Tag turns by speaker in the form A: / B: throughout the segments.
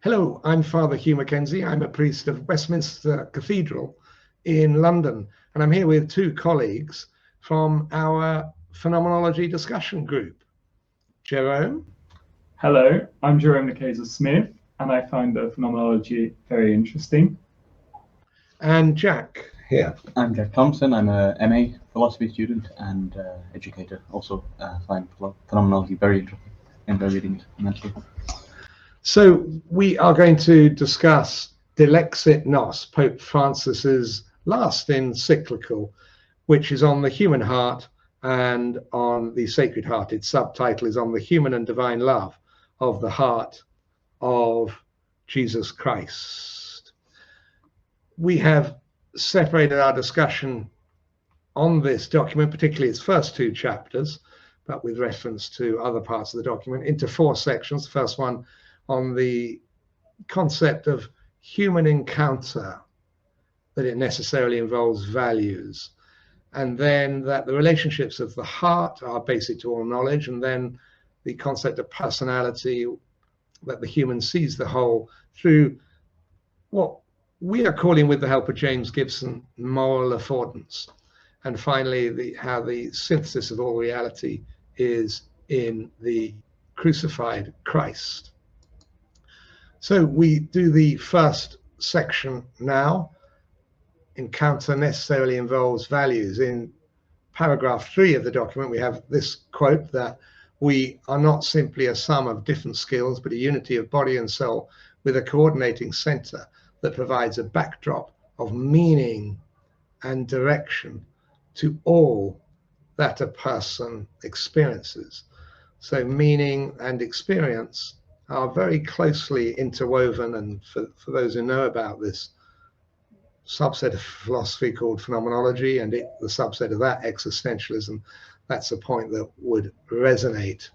A: Hello, I'm Father Hugh Mackenzie. I'm a priest of Westminster Cathedral in London, and I'm here with two colleagues from our Phenomenology discussion group. Jerome?
B: Hello, I'm Jerome Luchesa-Smith, and I find the phenomenology very interesting.
A: And Jack here.
C: I'm Jack Thompson. I'm a MA philosophy student and educator. Also find phenomenology very interesting. Enjoy reading it immensely.
A: So we are going to discuss Dilexit Nos, Pope Francis's last encyclical, which is on the human heart and on the Sacred Heart. Its subtitle is on the human and divine love of the heart of Jesus Christ. We have separated our discussion on this document, particularly its first two chapters, but with reference to other parts of the document, into four sections. The first one on the concept of human encounter, that it necessarily involves values, and then that the relationships of the heart are basic to all knowledge, and then the concept of personality, that the human sees the whole through what we are calling, with the help of James Gibson, moral affordance. And finally, how the synthesis of all reality is in the crucified Christ. So we do the first section now. Encounter necessarily involves values. In paragraph 3 of the document, we have this quote that we are not simply a sum of different skills, but a unity of body and soul with a coordinating center that provides a backdrop of meaning and direction to all that a person experiences. So meaning and experience are very closely interwoven, and for those who know about this subset of philosophy called phenomenology, and the subset of that, existentialism, that's a point that would resonate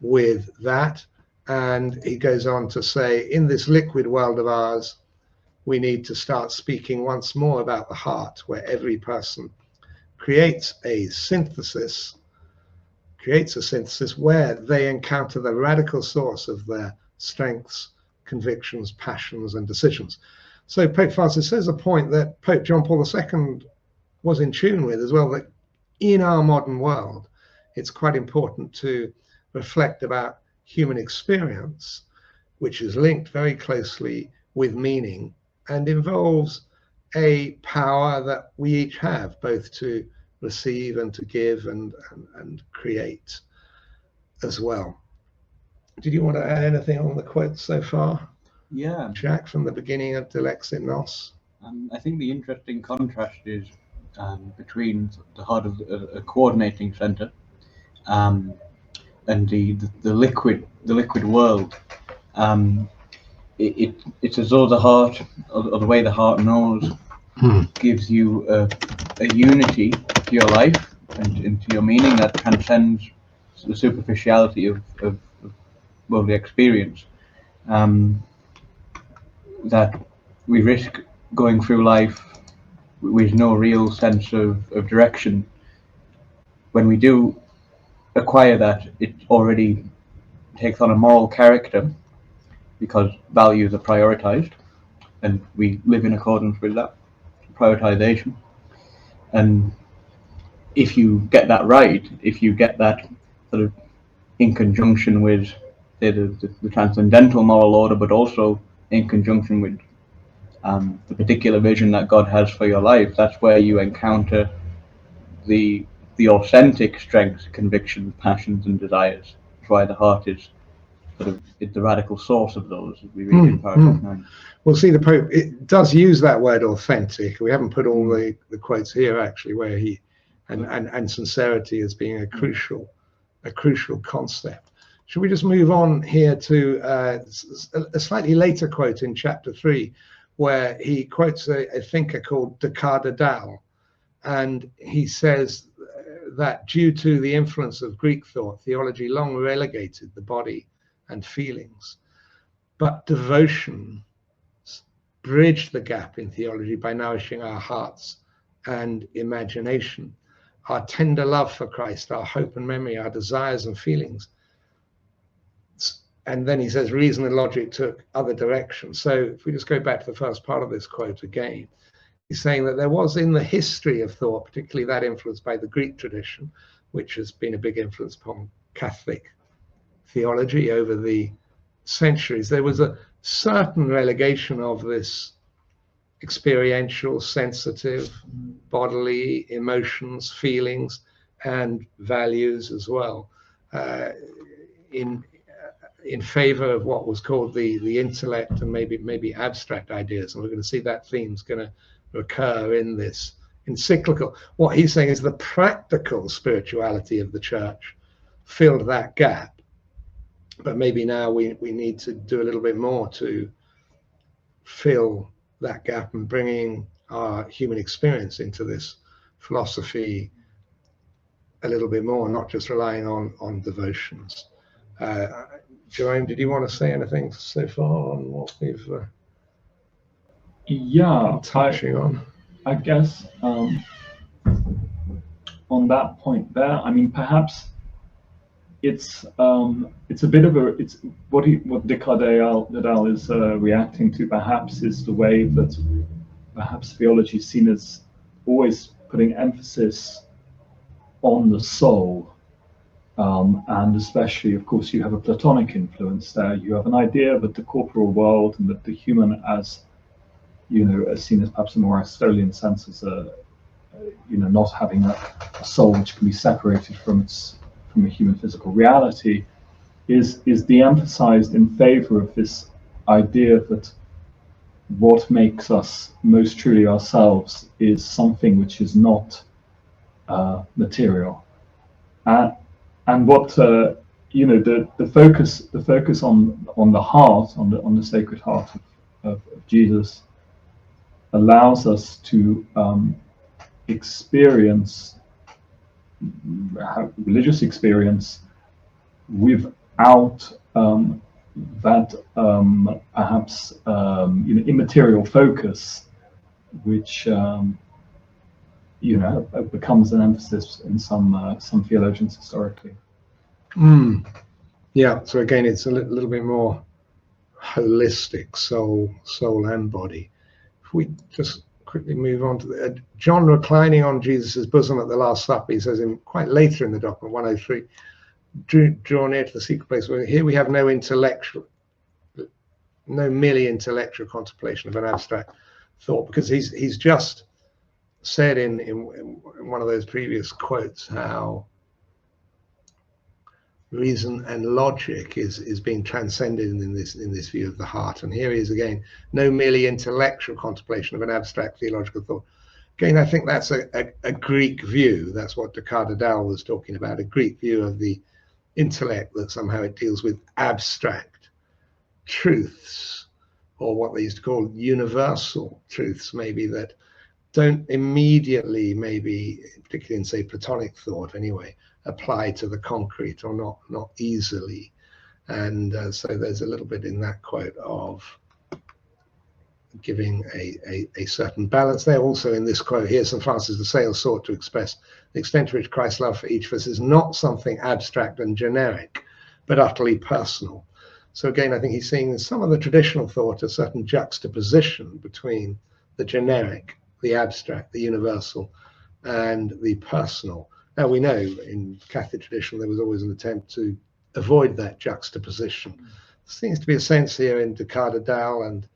A: with that. And he goes on to say, in this liquid world of ours, we need to start speaking once more about the heart, where every person creates a synthesis where they encounter the radical source of their strengths, convictions, passions, and decisions. So Pope Francis says a point that Pope John Paul II was in tune with as well, that in our modern world, it's quite important to reflect about human experience, which is linked very closely with meaning and involves a power that we each have, both to receive and to give and create as well. Did you want to add anything on the quotes so far?
C: Yeah.
A: Jack, from the beginning of Dilexit Nos?
C: I think the interesting contrast is between the heart of a coordinating center and the liquid world. It's as though the heart, or the way the heart knows, gives you a unity to your life and to your meaning that transcends the superficiality of worldly experience. That we risk going through life with no real sense of direction. When we do acquire that, it already takes on a moral character because values are prioritized, and we live in accordance with that prioritization. And if you get that right, if you get that sort of in conjunction with the transcendental moral order, but also in conjunction with the particular vision that God has for your life, that's where you encounter the authentic strengths, convictions, passions, and desires. That's why the heart is it's the radical source of those, as we read in paragraph 9.
A: Well, see, the Pope, it does use that word authentic. We haven't put all the quotes here, actually, where he and sincerity as being a crucial concept. Should we just move on here to a slightly later quote in chapter 3, where he quotes a thinker called Descartes, and he says that due to the influence of Greek thought, theology long relegated the body and feelings, but devotion bridged the gap in theology by nourishing our hearts and imagination, our tender love for Christ, our hope and memory, our desires and feelings. and then he says reason and logic took other directions. So if we just go back to the first part of this quote again, he's saying that there was in the history of thought, particularly that influenced by the Greek tradition, which has been a big influence upon Catholic theology over the centuries, there was a certain relegation of this experiential, sensitive, bodily emotions, feelings, and values as well, in favor of what was called the intellect and maybe abstract ideas. And we're going to see that theme's going to recur in this encyclical. What he's saying is the practical spirituality of the church filled that gap, but maybe now we need to do a little bit more to fill that gap and bringing our human experience into this philosophy a little bit more, not just relying on devotions. Jerome, did you want to say anything so far on what we've been touching on?
B: I guess on that point there, I mean, perhaps it's a bit of it's what Descartes is reacting to. Perhaps is the way that perhaps theology is seen as always putting emphasis on the soul, and especially, of course, you have a Platonic influence there. You have an idea that the corporal world and that the human, as you know, as seen as perhaps a more Aristotelian sense, as a not having a soul which can be separated from a human physical reality, is de-emphasized in favor of this idea that what makes us most truly ourselves is something which is not material, and what the focus on the heart, on the Sacred Heart of Jesus, allows us to experience religious experience without that perhaps immaterial focus, which becomes an emphasis in some theologians historically.
A: Yeah. So again, it's a little bit more holistic, soul and body. If we just quickly move on to John reclining on Jesus's bosom at the Last Supper, he says in quite later in the document 103, draw near to the secret place. Here we have no merely intellectual contemplation of an abstract thought, because he's just said in one of those previous quotes how reason and logic is being transcended in this view of the heart. And here he is again, no merely intellectual contemplation of an abstract theological thought. Again, I think that's a Greek view. That's what Descartes was talking about, a Greek view of the intellect, that somehow it deals with abstract truths, or what they used to call universal truths, maybe, that don't immediately, maybe particularly in, say, Platonic thought anyway, apply to the concrete, or not easily. And so there's a little bit in that quote of giving a certain balance there. Also in this quote here, St. Francis de Sales sought to express the extent to which Christ's love for each of us is not something abstract and generic, but utterly personal. So again, I think he's seeing in some of the traditional thought a certain juxtaposition between the generic, the abstract, the universal, and the personal. Now, we know in Catholic tradition there was always an attempt to avoid that juxtaposition. There seems to be a sense here in Descartes and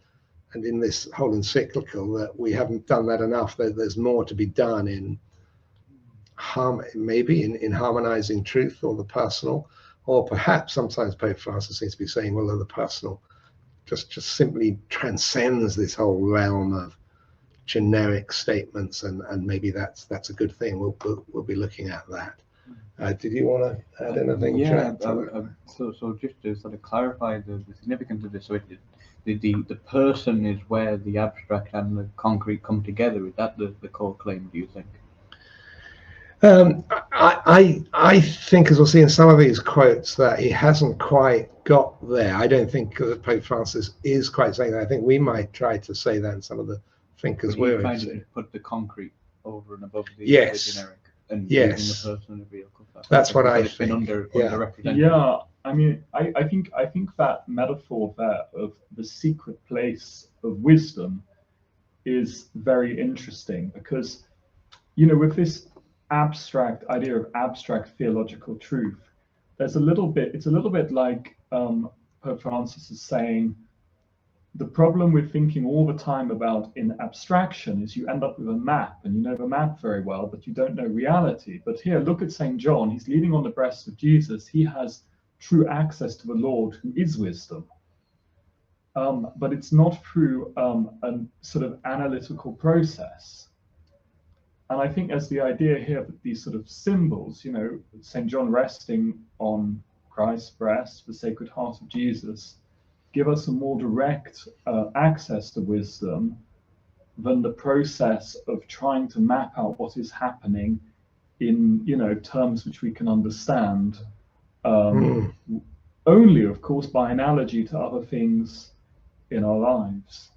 A: in this whole encyclical that we haven't done that enough. There's more to be done in harmonizing truth or the personal, or perhaps sometimes Pope Francis seems to be saying, well, the personal just simply transcends this whole realm of generic statements, and maybe that's a good thing. We'll be looking at that. Did you want to add anything?
C: Yeah. So just to sort of clarify the significance of this, so the person is where the abstract and the concrete come together. Is that the core claim, do you think?
A: I think, as we'll see in some of these quotes, that he hasn't quite got there. I don't think that Pope Francis is quite saying that. I think we might try to say that in some of the thinkers we're
C: trying
A: into.
C: to put the concrete over and above the
A: Yes.
C: generic, and
A: Yes.
C: using the person in the vehicle.
A: That's what I
C: it's been
A: think.
C: underrepresented.
B: Yeah, I mean, I think that metaphor there of the secret place of wisdom is very interesting, because, you know, with this abstract idea of abstract theological truth, it's a little bit like Pope Francis is saying, the problem with thinking all the time about in abstraction is you end up with a map, and you know the map very well, but you don't know reality. But here, look at St. John. He's leaning on the breast of Jesus. He has true access to the Lord, who is wisdom. But it's not through a sort of analytical process. And I think there's the idea here that these sort of symbols, you know, St. John resting on Christ's breast, the Sacred Heart of Jesus, give us a more direct access to wisdom than the process of trying to map out what is happening in, you know, terms which we can understand, only, of course, by analogy to other things in our lives.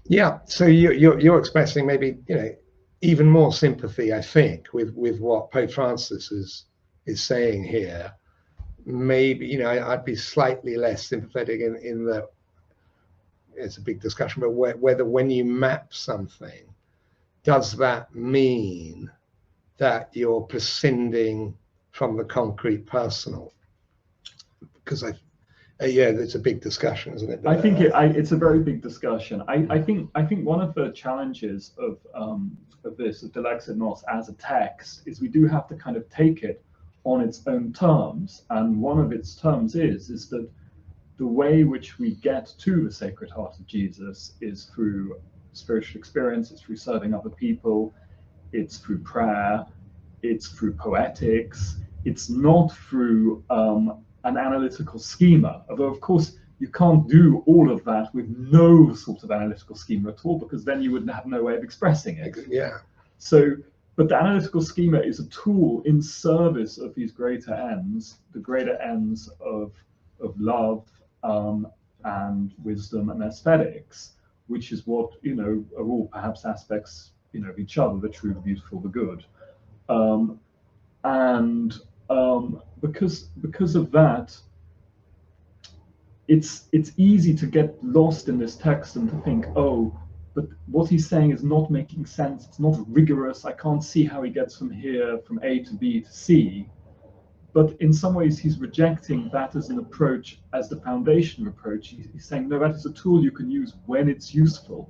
A: Yeah, so you're expressing maybe, you know, even more sympathy, I think, with what Pope Francis is saying here. Maybe, you know, I'd be slightly less sympathetic in the, it's a big discussion, but whether when you map something, does that mean that you're prescinding from the concrete personal? Because yeah, it's a big discussion, isn't it?
B: I think it's a very big discussion. I think one of the challenges of Dilexit Nos as a text is we do have to kind of take it on its own terms, and one of its terms is that the way which we get to the Sacred Heart of Jesus is through spiritual experience, it's through serving other people, it's through prayer, it's through poetics, it's not through an analytical schema, although of course you can't do all of that with no sort of analytical schema at all, because then you would have no way of expressing it.
A: Yeah.
B: So, but the analytical schema is a tool in service of these greater ends, the greater ends of love and wisdom and aesthetics, which is what, you know, are all perhaps aspects, you know, of each other, the true, the beautiful, the good. Because of that, it's easy to get lost in this text and to think, oh, but what he's saying is not making sense. It's not rigorous. I can't see how he gets from here, from A to B to C. But in some ways, he's rejecting that as an approach, as the foundation approach. He's saying, no, that is a tool you can use when it's useful,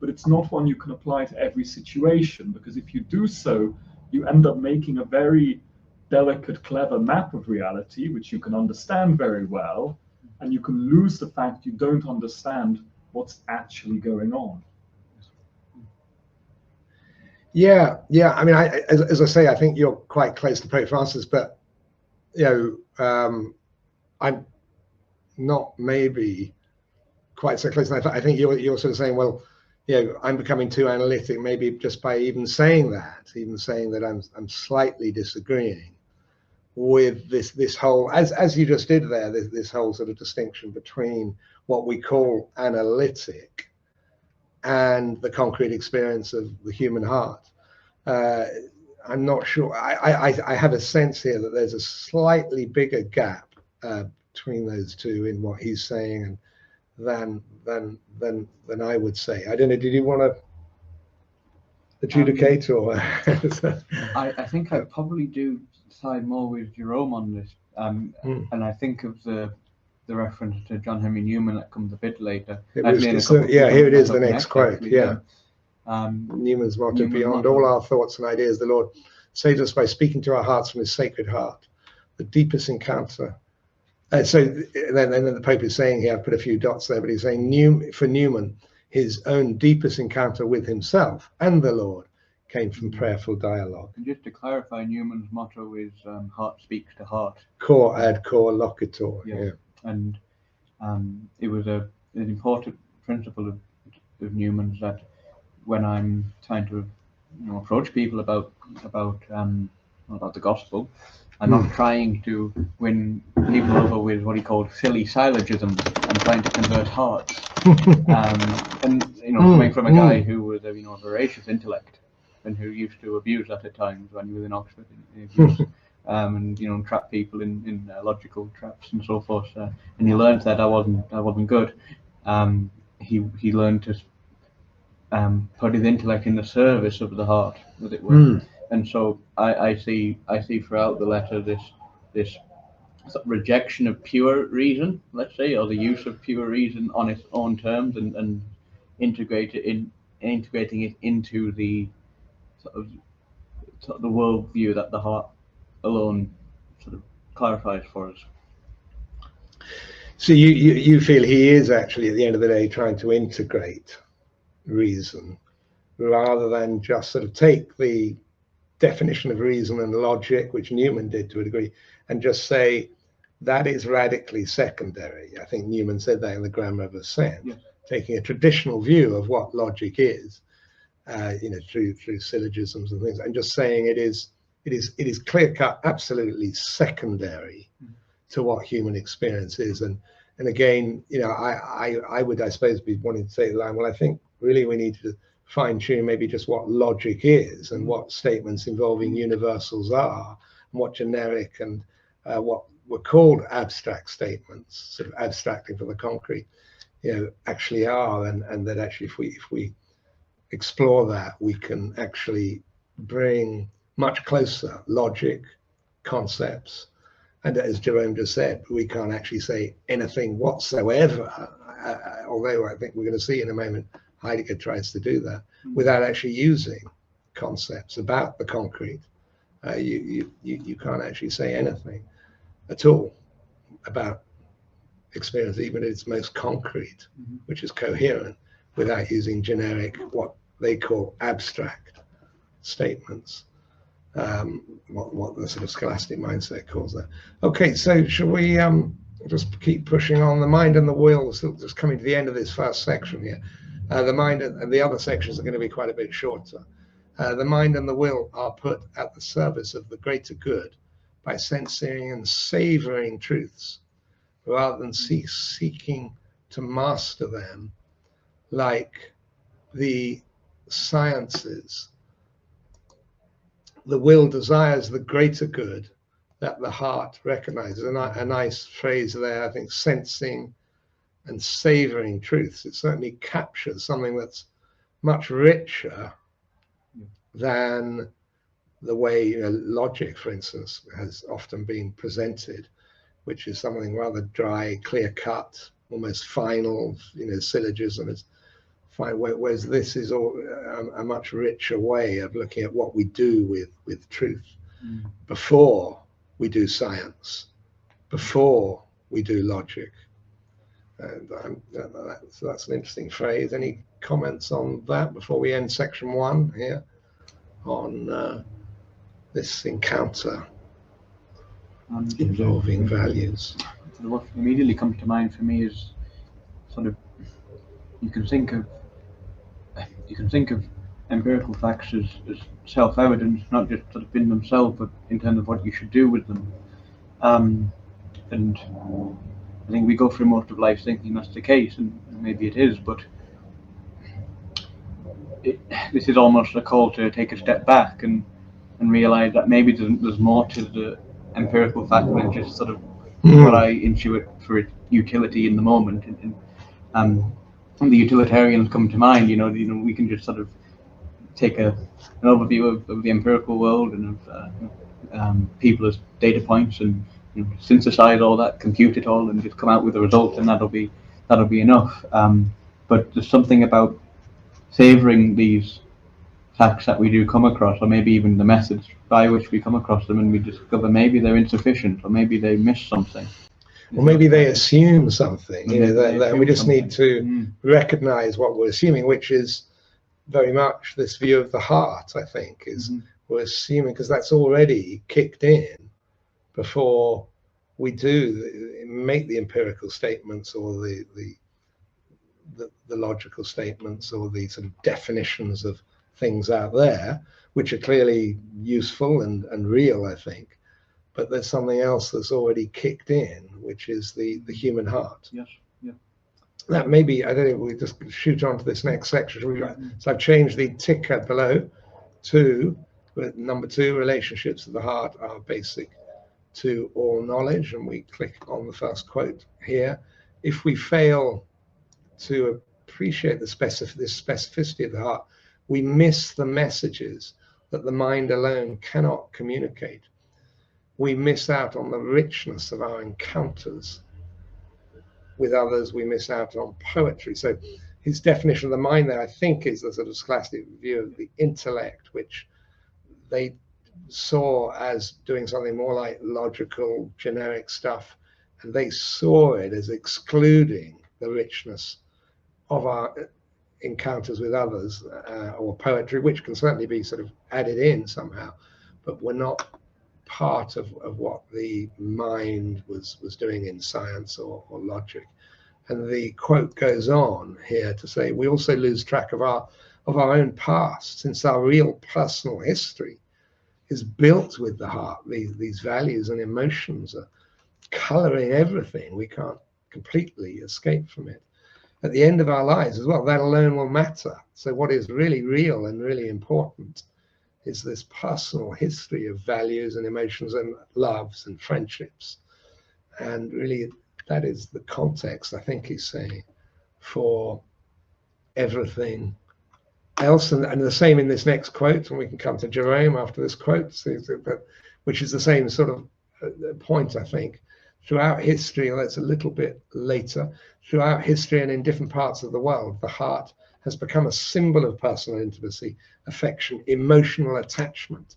B: but it's not one you can apply to every situation, because if you do so, you end up making a very delicate, clever map of reality, which you can understand very well, and you can lose the fact you don't understand what's actually going on.
A: Yeah. I mean, as I say, I think you're quite close to Pope Francis, but, you know, I'm not maybe quite so close. I think you're sort of saying, well, you know, I'm becoming too analytic, maybe just by even saying that I'm slightly disagreeing with this whole, as you just did there, this whole sort of distinction between what we call analytic and the concrete experience of the human heart. I'm not sure. I have a sense here that there's a slightly bigger gap between those two in what he's saying than I would say. I don't know. Did you want to adjudicate or?
C: I think I probably do side more with Jerome on this, and I think of the reference to John Henry Newman that comes a bit later.
A: Here it is, the next quote. Yeah. Newman's motto: beyond all our thoughts and ideas, the Lord saves us by speaking to our hearts from his sacred heart. The deepest encounter. So then the Pope is saying here, I've put a few dots there, but he's saying for Newman, his own deepest encounter with himself and the Lord came from prayerful dialogue.
C: And just to clarify, Newman's motto is heart speaks to heart.
A: Cor ad cor loquitur. Yeah.
C: And it was an important principle of Newman's, that when I'm trying to, you know, approach people about the gospel, I'm not trying to win people over with what he called silly syllogisms. I'm trying to convert hearts. And you know, coming from a guy who was a voracious intellect and who used to abuse that at times when he was in Oxford, and trap people in logical traps and so forth. And he learned that I wasn't good. He learned to put his intellect in the service of the heart, as it were. And so I see throughout the letter this sort of rejection of pure reason, let's say, or the use of pure reason on its own terms, and integrating it into the sort of the worldview that the heart alone sort of clarifies for us.
A: So you feel he is actually, at the end of the day, trying to integrate reason rather than just sort of take the definition of reason and logic, which Newman did to a degree, and just say that is radically secondary. I think Newman said that in the Grammar of Assent, yeah. Taking a traditional view of what logic is, through syllogisms and things, and just saying it is clear-cut, absolutely secondary to what human experience is. And again, I would, I suppose, be wanting to say, well, I think really we need to fine-tune maybe just what logic is and what statements involving universals are, and what generic and what were called abstract statements, sort of abstracting from the concrete, actually are, and that actually if we explore that, we can actually bring much closer logic, concepts, and as Jerome just said, we can't actually say anything whatsoever, although I think we're going to see in a moment Heidegger tries to do that, without actually using concepts about the concrete. You can't actually say anything at all about experience, even at its most concrete, which is coherent, without using generic, what they call abstract statements, what the sort of scholastic mindset calls that. Okay, so shall we just keep pushing on? The mind and the will, still just coming to the end of this first section here. The mind and the other sections are going to be quite a bit shorter. The mind and the will are put at the service of the greater good by sensing and savoring truths, rather than seeking to master them like the sciences. The will desires the greater good that the heart recognizes. And a nice phrase there, I think, sensing and savoring truths. It certainly captures something that's much richer than the way logic, for instance, has often been presented, which is something rather dry, clear-cut, almost final, syllogism. Is fine, whereas this is a much richer way of looking at what we do with truth before we do science, before we do logic. And that's an interesting phrase. Any comments on that before we end section 1 here on this encounter involving values?
C: What immediately comes to mind for me is sort of you can think of empirical facts as self-evident, not just sort of in themselves, but in terms of what you should do with them. And I think we go through most of life thinking that's the case, and maybe it is, but this is almost a call to take a step back and realize that maybe there's more to the empirical fact than just sort of what I intuit for its utility in the moment. And the utilitarians come to mind. We can just sort of take an overview of the empirical world and of people as data points, and synthesize all that, compute it all, and just come out with a result, and that'll be enough. But there's something about savoring these facts that we do come across, or maybe even the methods by which we come across them, and we discover maybe they're insufficient, or maybe they miss something.
A: Or maybe they assume something, that we just need to recognize what we're assuming, which is very much this view of the heart, I think, is we're assuming, because that's already kicked in before we do make the empirical statements or the logical statements or the sort of definitions of things out there, which are clearly useful and real, I think. But there's something else that's already kicked in, which is the human heart.
C: Yes, yeah.
A: That maybe, I don't know, we just shoot on to this next section. So I've changed the ticker below to But number 2, relationships of the heart are basic to all knowledge, and we click on the first quote here. If we fail to appreciate this specificity of the heart, we miss the messages that the mind alone cannot communicate. We miss out on the richness of our encounters with others. We miss out on poetry. So his definition of the mind there, I think, is the sort of scholastic view of the intellect, which they saw as doing something more like logical, generic stuff, and they saw it as excluding the richness of our encounters with others, or poetry, which can certainly be sort of added in somehow, but we're not part of what the mind was doing in science or logic. And the quote goes on here to say, we also lose track of our own past, since our real personal history is built with the heart. These values and emotions are coloring everything. We can't completely escape from it. At the end of our lives as well, that alone will matter. So what is really real and really important is this personal history of values and emotions and loves and friendships. And really, that is the context, I think he's saying, for everything else. And the same in this next quote, and we can come to Jerome after this quote, which is the same sort of point, I think. Throughout history, and that's a little bit later, throughout history and in different parts of the world, the heart has become a symbol of personal intimacy, affection, emotional attachment,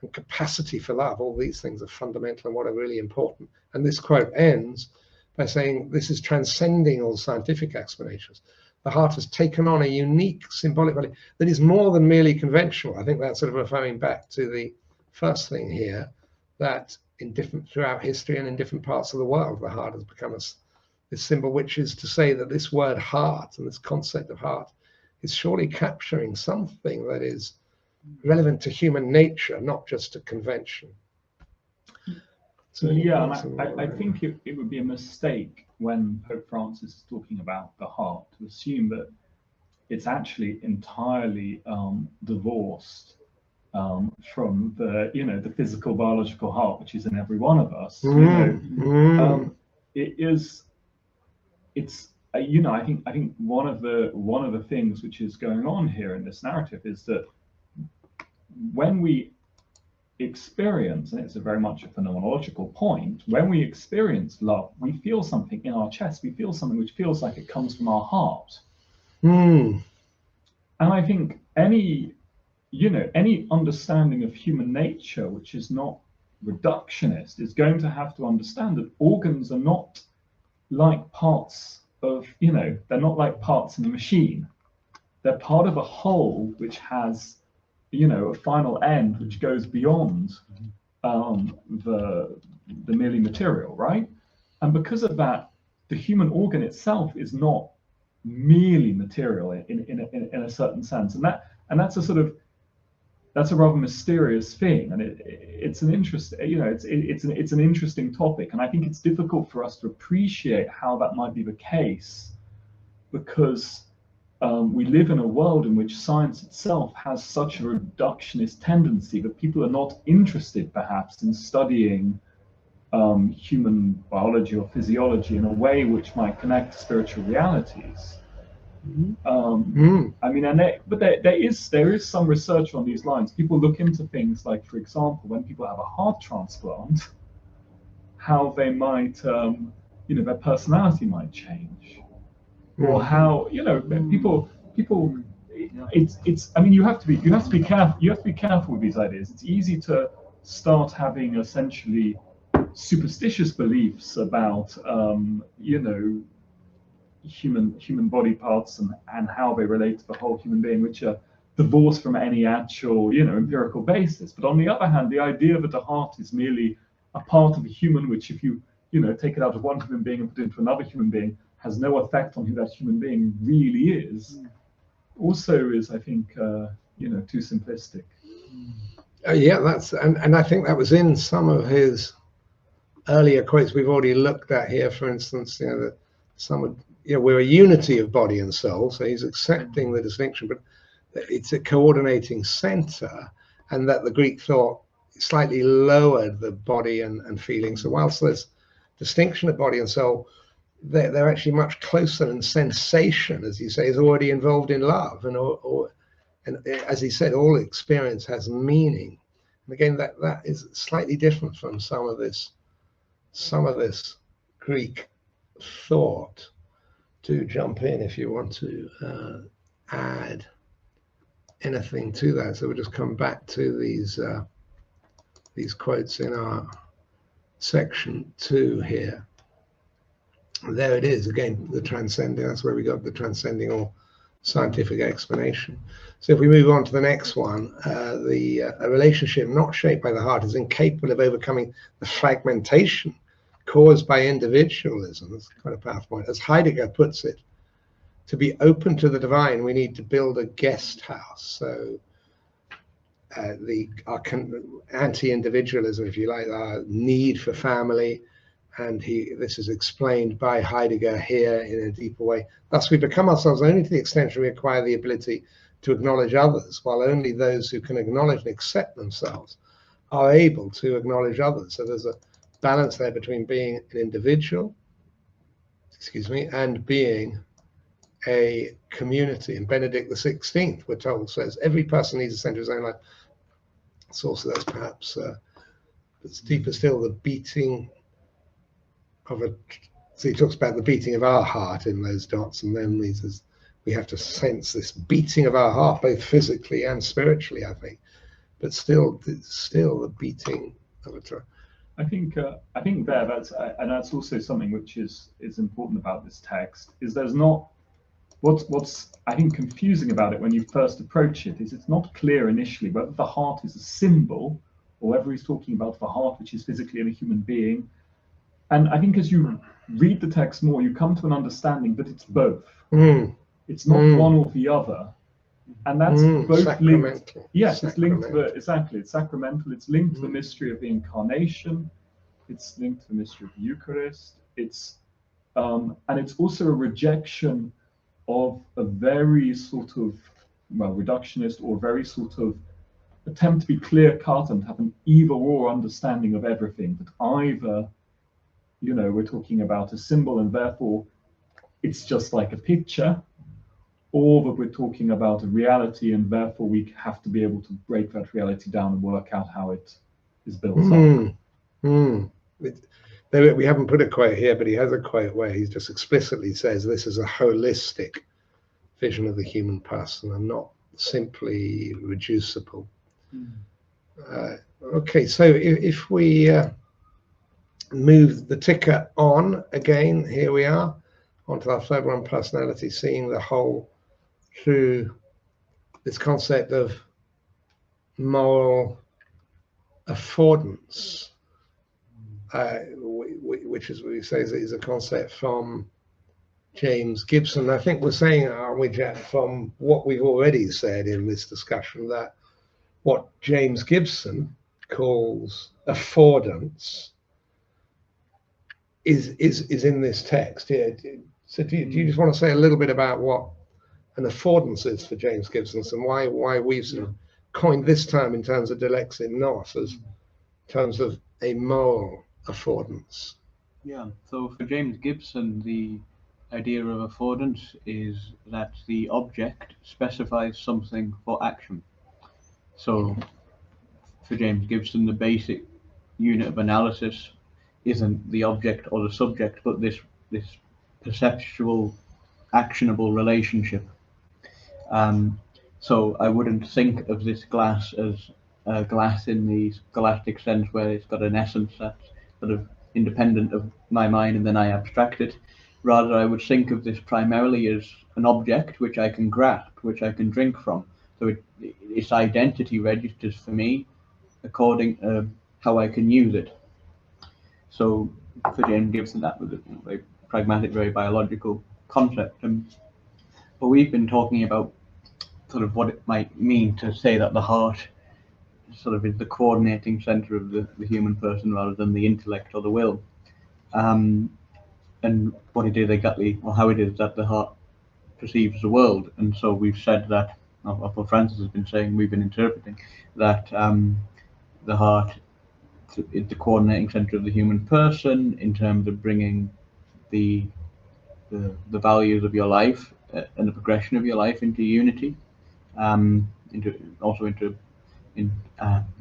A: and capacity for love. All these things are fundamental and what are really important. And this quote ends by saying this is transcending all scientific explanations. The heart has taken on a unique symbolic value that is more than merely conventional. I think that's sort of referring back to the first thing here, that throughout history and in different parts of the world, the heart has become this symbol, which is to say that this word heart and this concept of heart is surely capturing something that is relevant to human nature, not just to convention.
B: So yeah, I think it would be a mistake when Pope Francis is talking about the heart to assume that it's actually entirely divorced from the physical biological heart, which is in every one of us. I think one of the things which is going on here in this narrative is that when we experience, and it's a very much a phenomenological point, when we experience love, we feel something in our chest, we feel something which feels like it comes from our heart. And I think any understanding of human nature which is not reductionist is going to have to understand that organs are not like parts of, they're not like parts in a machine. They're part of a whole which has, a final end which goes beyond the merely material, right? And because of that, the human organ itself is not merely material in a certain sense, and that's a rather mysterious thing, and it's an interesting, it's an interesting topic, and I think it's difficult for us to appreciate how that might be the case, because we live in a world in which science itself has such a reductionist tendency that people are not interested, perhaps, in studying human biology or physiology in a way which might connect to spiritual realities. I mean, but there is some research on these lines. People look into things like, for example, when people have a heart transplant, how they might, their personality might change, or how, people. It's. I mean, you have to be careful. You have to be careful with these ideas. It's easy to start having essentially superstitious beliefs about, human body parts and how they relate to the whole human being, which are divorced from any actual, empirical basis. But on the other hand, the idea that the heart is merely a part of a human, which if you, take it out of one human being and put it into another human being, has no effect on who that human being really is, also is, I think, too simplistic.
A: Yeah, and I think that was in some of his earlier quotes we've already looked at here. For instance, that some would, we're a unity of body and soul, so he's accepting the distinction, but it's a coordinating center, and that the Greek thought slightly lowered the body and feeling. So whilst there's distinction of body and soul, they're actually much closer, and sensation, as you say, is already involved in love, and as he said, all experience has meaning. And again, that is slightly different from some of this Greek thought. Do jump in if you want to add anything to that. So we'll just come back to these quotes in our section 2 here. There it is again, the transcending. That's where we got the transcending or scientific explanation. So if we move on to the next one, a relationship not shaped by the heart is incapable of overcoming the fragmentation caused by individualism. That's quite a powerful point. As Heidegger puts it, to be open to the divine, we need to build a guest house. So our anti-individualism, if you like, our need for family, and this is explained by Heidegger here in a deeper way. Thus, we become ourselves only to the extent we acquire the ability to acknowledge others, while only those who can acknowledge and accept themselves are able to acknowledge others. So there's a balance there between being an individual, and being a community. And Benedict XVI, we're told, says every person needs a center of his own life. It's also, that's perhaps it's deeper still, the beating of so he talks about the beating of our heart in those dots, and then he says we have to sense this beating of our heart, both physically and spiritually, I think, but still the beating of it.
B: I think that's also something which is important about this text, is there's not what's I think confusing about it when you first approach it is it's not clear initially whether the heart is a symbol or whether he's talking about the heart which is physically in a human being. And I think as you read the text more, you come to an understanding that it's both. It's not one or the other, and that's both linked. Yes, it's linked to it's sacramental. It's linked to the mystery of the incarnation. It's linked to the mystery of the Eucharist. It's and it's also a rejection of a very sort of reductionist or very sort of attempt to be clear cut and have an either or understanding of everything. That either we're talking about a symbol and therefore it's just like a picture, or that we're talking about a reality and therefore we have to be able to break that reality down and work out how it is built up.
A: We haven't put a quote here, but he has a quote where he just explicitly says this is a holistic vision of the human person and not simply reducible. Okay, so if we move the ticker on again, here we are onto our third one, personality, seeing the whole through this concept of moral affordance, which is what we say is a concept from James Gibson. I think we're saying, aren't we, Jack, from what we've already said in this discussion, that what James Gibson calls affordance is in this text here. So do you just want to say a little bit about what an affordance is for James Gibson and why we've sort of coined this term in terms of Dilexit Nos as in terms of a moral affordance?
C: Yeah, so for James Gibson, the idea of affordance is that the object specifies something for action. So for James Gibson, the basic unit of analysis isn't the object or the subject, but this perceptual, actionable relationship. So I wouldn't think of this glass as a glass in the scholastic sense where it's got an essence that's sort of independent of my mind and then I abstract it. Rather, I would think of this primarily as an object which I can grasp, which I can drink from. So its identity registers for me according to how I can use it. So for James Gibson, that was a very pragmatic, very biological concept. But we've been talking about sort of what it might mean to say that the heart sort of is the coordinating center of the human person rather than the intellect or the will. And what it is exactly, or how it is that the heart perceives the world. And so we've said that of what Francis has been saying, we've been interpreting, that the heart is the coordinating center of the human person in terms of bringing the values of your life and the progression of your life into unity,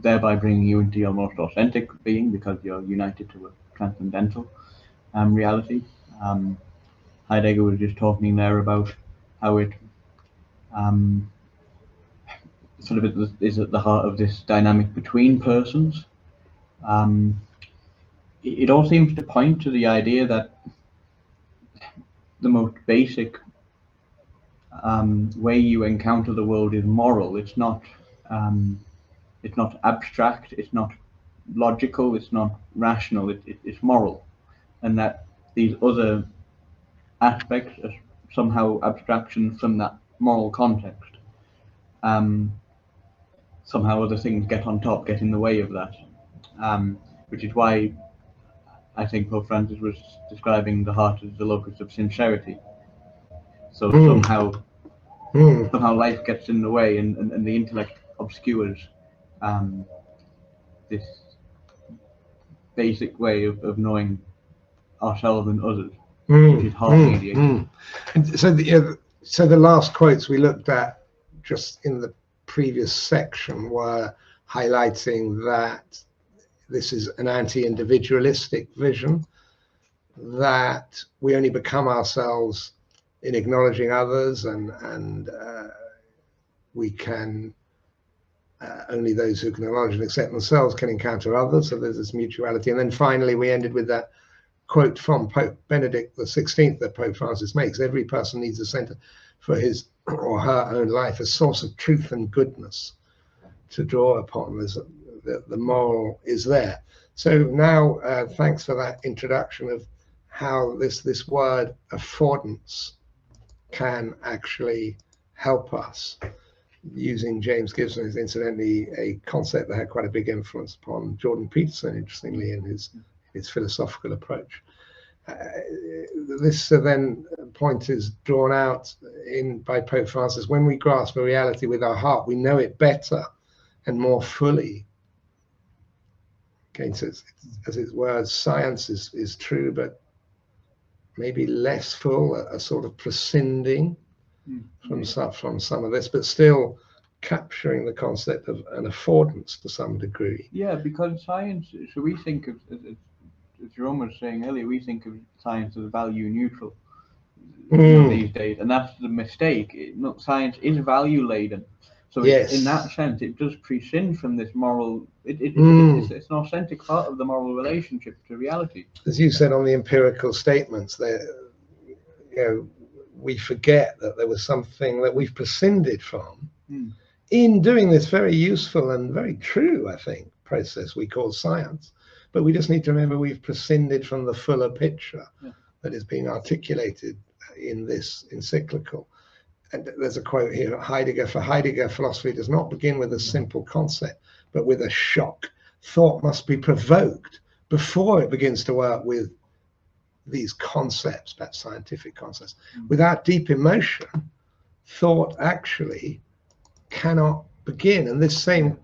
C: thereby bringing you into your most authentic being, because you're united to a transcendental reality. Heidegger was just talking there about how it sort of is at the heart of this dynamic between persons. It all seems to point to the idea that the most basic way you encounter the world is moral. It's not abstract, it's not logical, it's not rational, it's moral. And that these other aspects are somehow abstractions from that moral context. Somehow other things get on top, get in the way of that. Which is why I think Pope Francis was describing the heart as the locus of sincerity. So somehow life gets in the way, and the intellect obscures this basic way of knowing ourselves and others, which is heart mediated.
A: And so the last quotes we looked at just in the previous section were highlighting that this is an anti-individualistic vision, that we only become ourselves in acknowledging others, and we can only those who can acknowledge and accept themselves can encounter others. So there's this mutuality. And then finally we ended with that quote from Pope Benedict XVI that Pope Francis makes: every person needs a center for his or her own life, a source of truth and goodness to draw upon. The moral is there. So now thanks for that introduction of how this word affordance can actually help us, using James Gibson, is incidentally a concept that had quite a big influence upon Jordan Peterson, interestingly, in his philosophical approach. This then point is drawn out by Pope Francis: when we grasp a reality with our heart, we know it better and more fully. Okay, so as it were, science is true, but maybe less full, a sort of prescinding from some of this, but still capturing the concept of an affordance to some degree.
C: Yeah, because science, so we think of, as Jerome was saying earlier, we think of science as value neutral these days, and that's the mistake. Science is value-laden. So
A: yes,
C: in that sense, it does prescind from this moral. It's an authentic part of the moral relationship to reality.
A: As you said on the empirical statements, we forget that there was something that we've prescinded from in doing this very useful and very true, I think, process we call science. But we just need to remember we've prescinded from the fuller picture that is being articulated in this encyclical. And there's a quote here, Heidegger: for Heidegger, philosophy does not begin with a simple concept, but with a shock. Thought must be provoked before it begins to work with these concepts, perhaps scientific concepts. Without deep emotion, thought actually cannot begin. And this same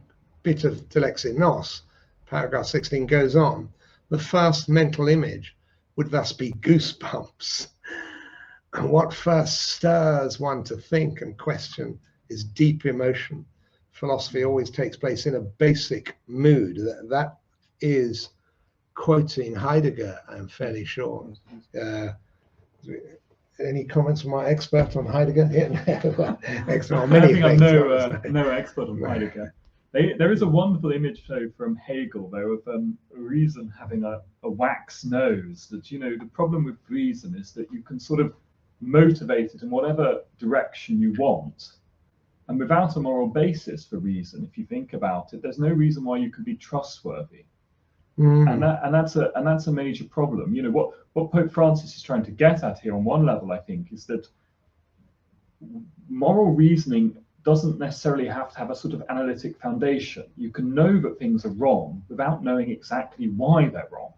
A: bit of Dilexit Nos, paragraph 16, goes on: the first mental image would thus be goosebumps. And what first stirs one to think and question is deep emotion. Philosophy always takes place in a basic mood. That is quoting Heidegger, I'm fairly sure. Any comments from our expert on Heidegger?
B: I think I'm no expert on Heidegger. There is a wonderful image though from Hegel though of reason having a wax nose. That the problem with reason is that you can sort of motivate it in whatever direction you want, and without a moral basis for reason, if you think about it, there's no reason why you could be trustworthy. And that's a major problem. What Pope Francis is trying to get at here on one level, I think, is that moral reasoning doesn't necessarily have to have a sort of analytic foundation. You can know that things are wrong without knowing exactly why they're wrong.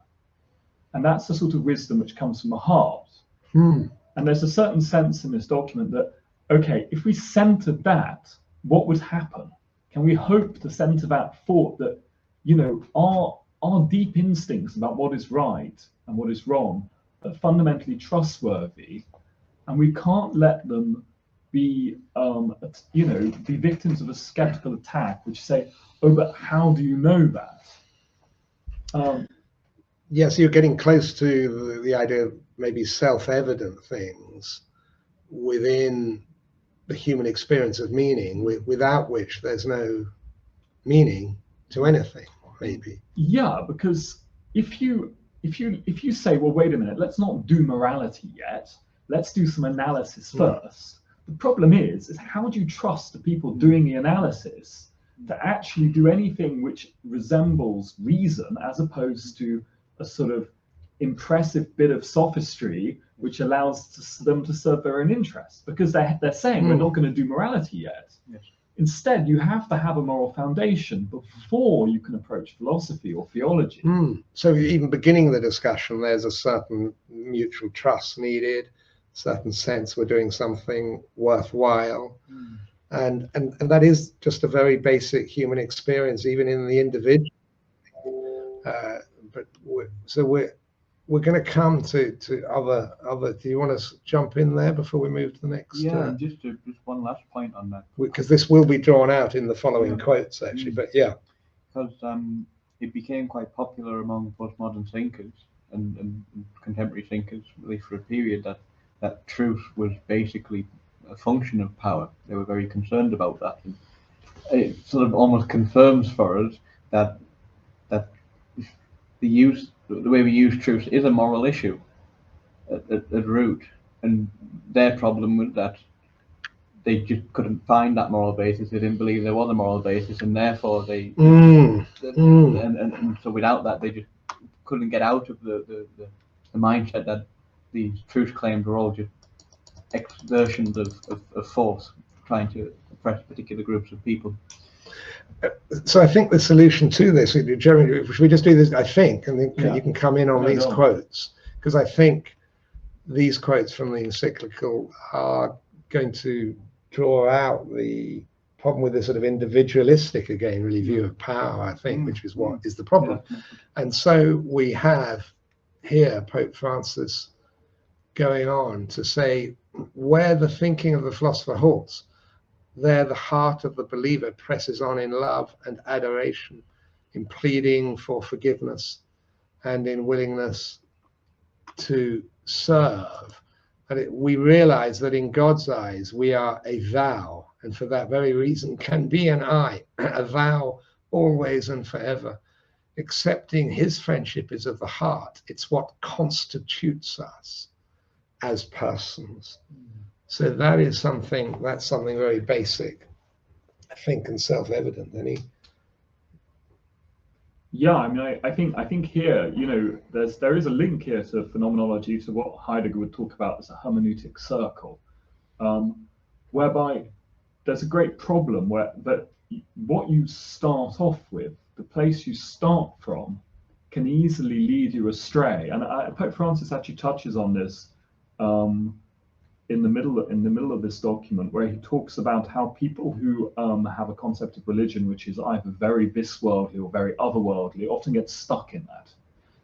B: And that's the sort of wisdom which comes from the heart. And there's a certain sense in this document that, okay, if we centered that, what would happen? Can we hope to centre that thought that, you know, our deep instincts about what is right and what is wrong are fundamentally trustworthy, and we can't let them be, you know, be victims of a skeptical attack, which say, oh, but how do you know that?
A: Yes, you're getting close to the idea of maybe self-evident things within the human experience of meaning, without which there's no meaning to anything, maybe.
B: Yeah, because if you say, well, wait a minute, let's not do morality yet, let's do some analysis first. The problem is how do you trust the people doing the analysis to actually do anything which resembles reason, as opposed to a sort of impressive bit of sophistry which allows them to serve their own interests? Because they're saying we're not going to do morality yet.
C: Yes.
B: Instead, you have to have a moral foundation before you can approach philosophy or theology.
A: So even beginning the discussion, there's a certain mutual trust needed, certain sense we're doing something worthwhile. And that is just a very basic human experience, even in the individual. But we're going to come to other. Do you want to jump in there before we move to the next?
C: Yeah, just one last point on that.
A: Because this will be drawn out in the following quotes, actually. But yeah.
C: Because it became quite popular among postmodern thinkers and contemporary thinkers, at least for a period, that truth was basically a function of power. They were very concerned about that. And it sort of almost confirms for us that the way we use truth is a moral issue at root. And their problem was that they just couldn't find that moral basis. They didn't believe there was a moral basis, and therefore and so without that, they just couldn't get out of the mindset that these truth claims were all just exertions of force trying to oppress particular groups of people.
A: So I think the solution to this, Jeremy, should we just do this, I think, and then you can come in on these quotes, because I think these quotes from the encyclical are going to draw out the problem with this sort of individualistic, again, really view of power, I think, which is what is the problem. And so we have here Pope Francis going on to say, where the thinking of the philosopher halts, there the heart of the believer presses on in love and adoration, in pleading for forgiveness and in willingness to serve. And we realize that in God's eyes we are a thou, and for that very reason can be an I, a thou always and forever. Accepting his friendship is of the heart. It's what constitutes us as persons. So that's something very basic, I think, and self-evident.
B: Yeah, I mean, I think here, you know, there is a link here to phenomenology, to what Heidegger would talk about as a hermeneutic circle, whereby there's a great problem that what you start off with, the place you start from, can easily lead you astray. And Pope Francis actually touches on this in the middle of this document, where he talks about how people who have a concept of religion which is either very this-worldly or very otherworldly often get stuck in that.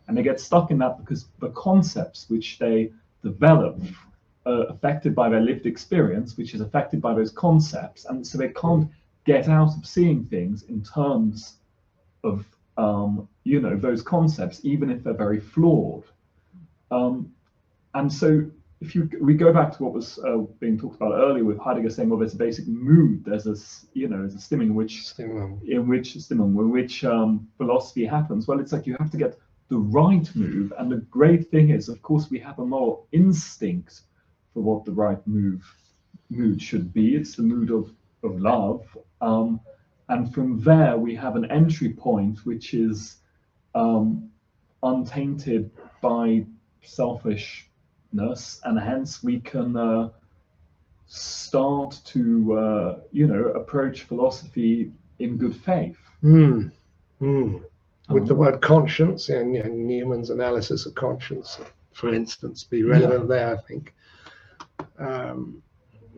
B: And they get stuck in that because the concepts which they develop are affected by their lived experience, which is affected by those concepts. And so they can't get out of seeing things in terms of you know, those concepts, even if they're very flawed. And so we go back to what was being talked about earlier, with Heidegger saying, well, there's a basic mood, there's a stimmung in which philosophy happens. Well, it's like you have to get the right mood, and the great thing is, of course, we have a moral instinct for what the right mood should be. It's the mood of love, and from there we have an entry point which is untainted by selfishness, and hence we can start to approach philosophy in good faith.
A: Would the word conscience and Newman's analysis of conscience, for instance, be relevant there, I think.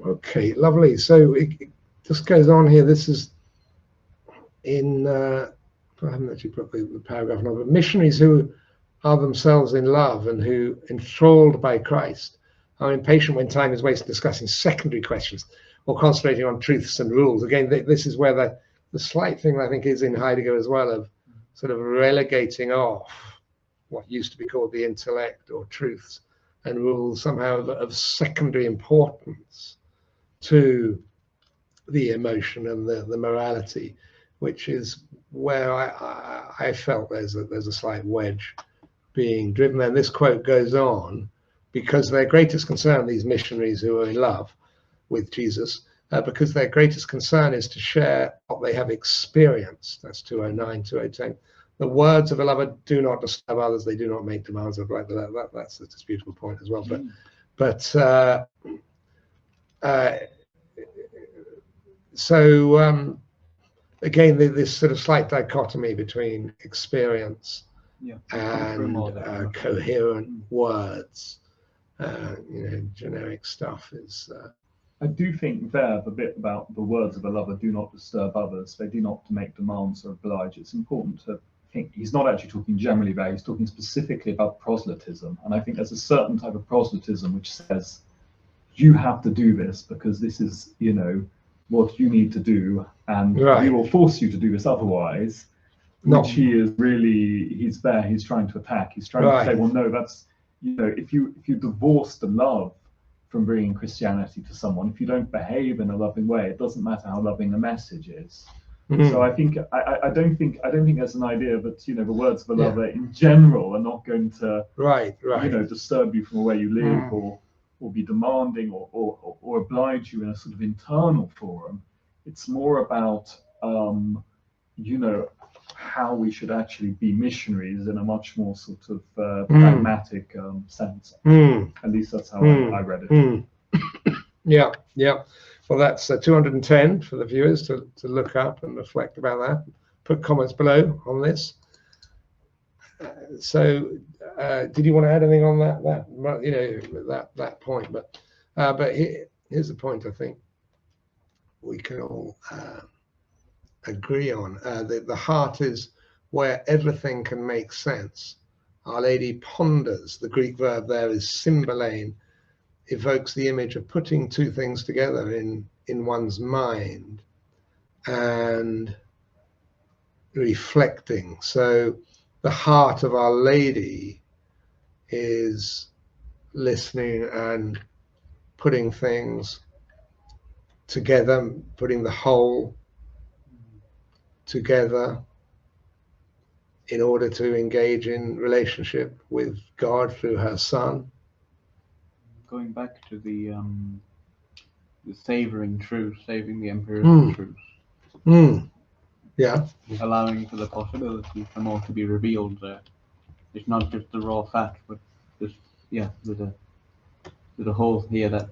A: Okay, lovely. So just goes on here. This is in, I haven't actually put the paragraph number, but missionaries who are themselves in love and who, enthralled by Christ, are impatient when time is wasted discussing secondary questions or concentrating on truths and rules. Again, this is where the slight thing I think is in Heidegger as well, of sort of relegating off what used to be called the intellect or truths and rules, somehow of secondary importance to the emotion and the morality, which is where I felt there's a slight wedge being driven. And this quote goes on, because their greatest concern, these missionaries who are in love with Jesus, because their greatest concern is to share what they have experienced. That's 209, 210. The words of a lover do not disturb others. They do not make demands of right. That's a disputable point as well. So again, this sort of slight dichotomy between experience and coherent words, generic stuff is.
B: I do think there, the bit about the words of a lover do not disturb others, they do not make demands or oblige. It's important to think he's not actually talking generally about, he's talking specifically about proselytism. And I think there's a certain type of proselytism which says, you have to do this because this is, what you need to do, and we will force you to do this otherwise. Which he's trying to attack. He's trying to say, well, no, that's, if you divorce the love from bringing Christianity to someone, if you don't behave in a loving way, it doesn't matter how loving the message is. So I think I don't think there's an idea that the words of a lover in general are not going to disturb you from where you live or be demanding or oblige you in a sort of internal forum. It's more about how we should actually be missionaries in a much more sort of pragmatic sense. At least that's how I read it.
A: Yeah. Well, that's 210 for the viewers to look up and reflect about that. Put comments below on this. So, did you want to add anything on that point? But here's the point I think we can all agree on. The heart is where everything can make sense. Our Lady ponders. The Greek verb there is symbalein, evokes the image of putting two things together in one's mind and reflecting. So the heart of Our Lady is listening and putting things together, putting the whole together in order to engage in relationship with God through her Son.
C: Going back to the savoring truth, saving the empirical truth.
A: Yeah.
C: Allowing for the possibility for more to be revealed there. It's not just the raw fact, but just there's a whole here that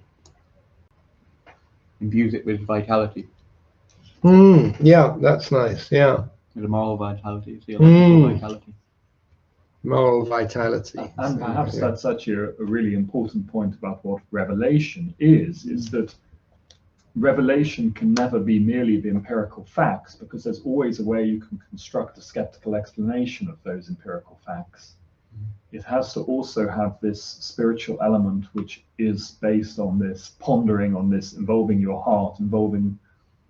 C: imbues it with vitality.
A: Yeah, that's nice. Yeah.
C: The moral vitality, theological vitality.
A: Moral vitality.
B: And perhaps that's actually a really important point about what revelation is that revelation can never be merely the empirical facts, because there's always a way you can construct a skeptical explanation of those empirical facts. It has to also have this spiritual element which is based on this pondering on this, involving your heart, involving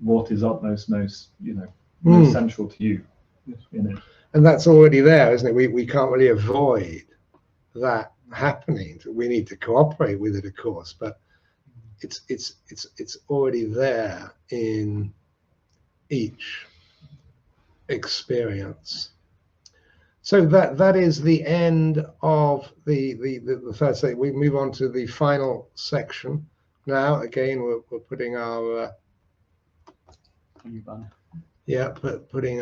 B: what is utmost most central to you in it.
A: And that's already there, isn't it? We can't really avoid that happening. We need to cooperate with it, of course, but it's already there in each experience. So that is the end of the third section. We move on to the final section now. Again, we're putting our putting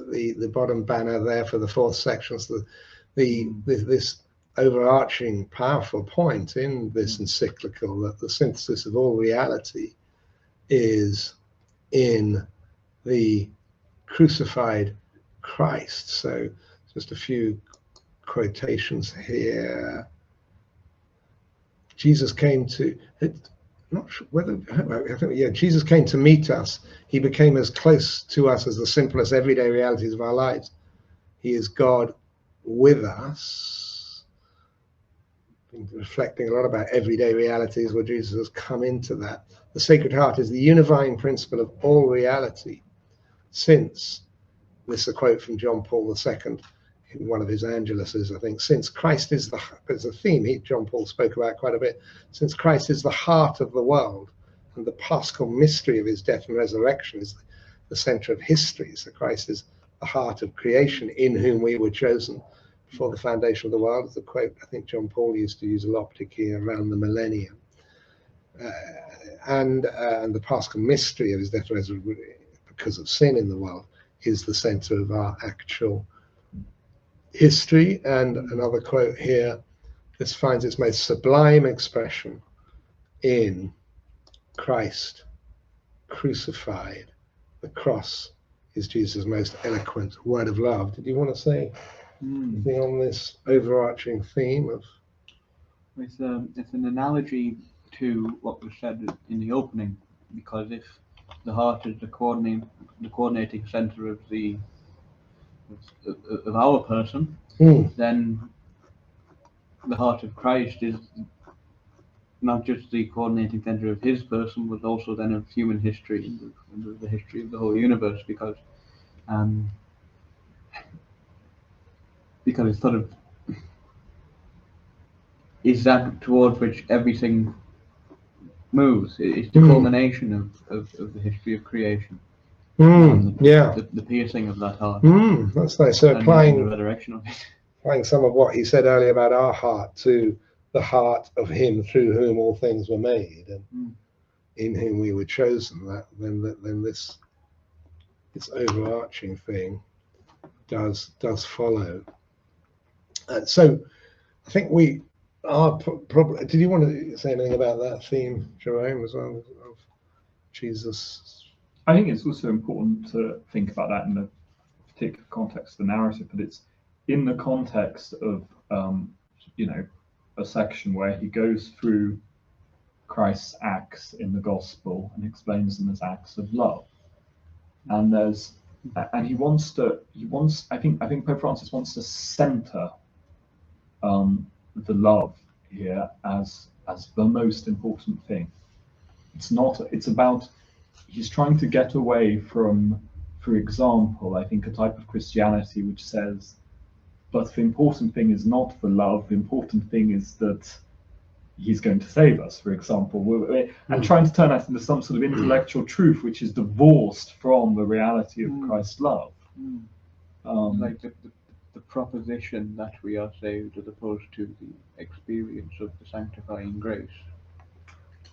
A: the bottom banner there for the fourth section. So this overarching powerful point in this encyclical, that the synthesis of all reality is in the crucified Christ. So just a few quotations here. Jesus came to, not sure whether, I think, yeah, Jesus came to meet us. He became as close to us as the simplest everyday realities of our lives. He is God with us. Been reflecting a lot about everyday realities where Jesus has come into that. The Sacred Heart is the unifying principle of all reality, since, this is a quote from John Paul II in one of his Angeluses, I think, since Christ is there's a theme John Paul spoke about quite a bit, since Christ is the heart of the world, and the Paschal mystery of his death and resurrection is the center of history. So Christ is the heart of creation, in whom we were chosen before the foundation of the world. It's a quote I think John Paul used to use a lot, particularly around the millennium. And the Paschal mystery of his death and resurrection, because of sin in the world, is the center of our actual history. And another quote here, this finds its most sublime expression in Christ crucified. The cross is Jesus' most eloquent word of love. Did you want to say anything on this overarching theme of?
C: It's an analogy to what was said in the opening, because if the heart is the coordinating center of our person, then the heart of Christ is not just the coordinating center of his person, but also then of human history and the history of the whole universe, because it's sort of is that towards which everything moves. It's the culmination of the history of creation. The piercing of that heart.
A: That's nice. So applying
C: the resurrection of it.
A: Applying some of what he said earlier about our heart to the heart of him through whom all things were made, and in whom we were chosen. Then this overarching thing does follow. So I think we are probably. Did you want to say anything about that theme, Jerome, as well, of Jesus?
B: I think it's also important to think about that in the particular context of the narrative, but it's in the context of a section where he goes through Christ's acts in the gospel and explains them as acts of love. And I think Pope Francis wants to center the love here as the most important thing. It's about, he's trying to get away from, for example, I think a type of Christianity which says, but the important thing is not the love, the important thing is that he's going to save us, for example, and trying to turn that into some sort of intellectual truth which is divorced from the reality of Christ's love.
C: Like the proposition that we are saved as opposed to the experience of the sanctifying grace.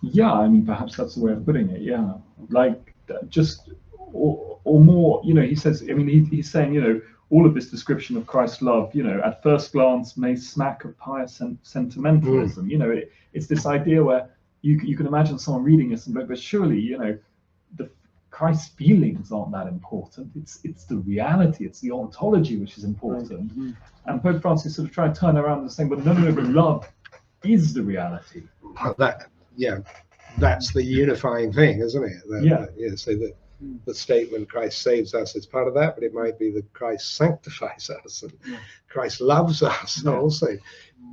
B: Yeah, I mean, perhaps that's the way of putting it. Yeah, like just or more. He says. I mean, he's saying. All of this description of Christ's love, at first glance may smack of pious sentimentalism. It's this idea where you can imagine someone reading this and go, but surely, the Christ's feelings aren't that important. It's the reality, it's the ontology which is important. Right. And Pope Francis sort of tried to turn around and saying, but no, but love is the reality.
A: That's the unifying thing, isn't it? So that the statement Christ saves us is part of that, but it might be that Christ sanctifies us and Christ loves us. Are also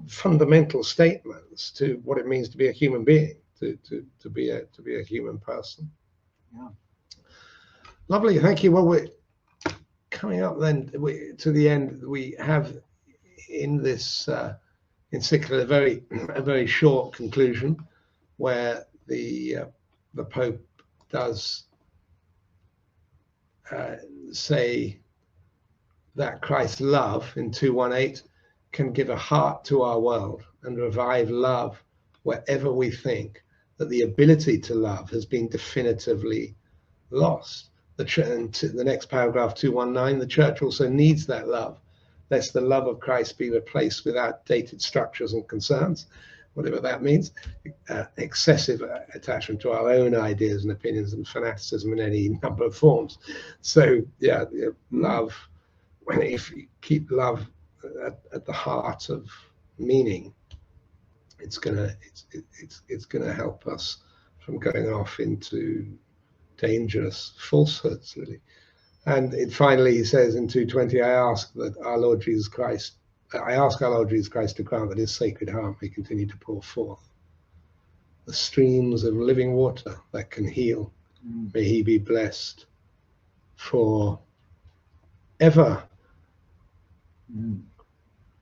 A: fundamental statements to what it means to be a human being, to be a human person.
C: Yeah.
A: Lovely, thank you. Well, we're coming up then to the end. We have in this encyclical a very short conclusion where the Pope does say that Christ's love in 218 can give a heart to our world and revive love wherever we think that the ability to love has been definitively lost. The next paragraph, 219, the church also needs that love, lest the love of Christ be replaced with outdated structures and concerns, whatever that means, excessive attachment to our own ideas and opinions, and fanaticism in any number of forms. So love, if you keep love at the heart of meaning, it's gonna help us from going off into dangerous falsehoods, really. And finally, he says in 2:20, I ask our Lord Jesus Christ to grant that his Sacred Heart may continue to pour forth the streams of living water that can heal. May he be blessed for ever.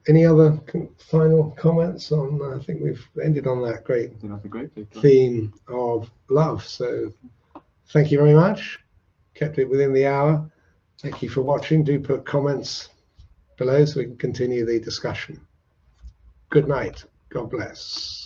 A: Any other final comments on? I think we've ended on that great theme of love. So thank you very much. Kept it within the hour. Thank you for watching. Do put comments below so we can continue the discussion. Good night. God bless.